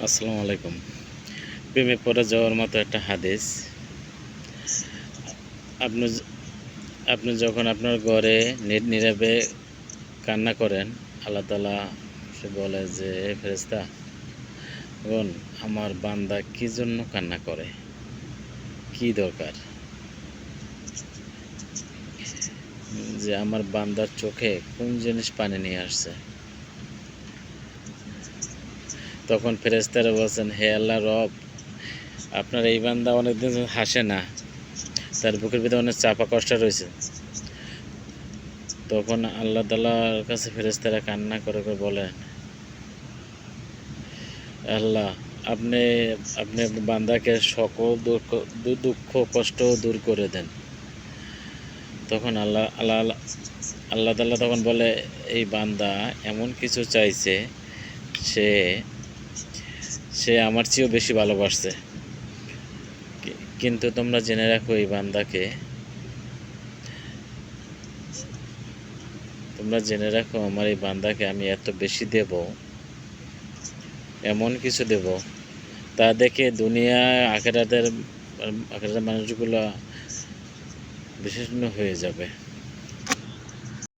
আসসালামু আলাইকুম। প্রেমে পড়ে যাওয়ার মতো একটা হাদিস। আপনি য আপনি যখন আপনার ঘরে নীরবে কান্না করেন, আল্লাহ তাআলা সে বলে যে, "হে ফেরেশতা গণ, আমার বান্দা কি জন্য কান্না করে? কি দরকার? যে আমার বান্দার চোখে কোন জিনিস পানি নিয়ে আসছে?" তখন ফেরেশতারা বলছেন, "হে আল্লাহ রব, আপনার এই বান্দা অনেকদিন হাসে না। তার বুকের ভিতরে অনেক চাপা কষ্ট রয়েছে।" তখন আল্লাহ তাআলার কাছে ফেরেশতারা কান্না করে বলেন, আল্লাহ, আপনি আপনি বান্দাকে সকল দুঃখ কষ্ট দূর করে দেন। তখন আল্লাহ তাআলা তখন বলে, এই বান্দা এমন কিছু চাইছে, সে সে আমার চেয়েও বেশি ভালোবাসছে। কিন্তু তোমরা জেনে রাখো, এই বান্দাকে তোমরা জেনে রাখো, আমার এই বান্দাকে আমি এত বেশি দেব, এমন কিছু দেব, তা দেখে দুনিয়ায় আখেরাতের মানুষগুলো বিশেষজ্ঞ হয়ে যাবে।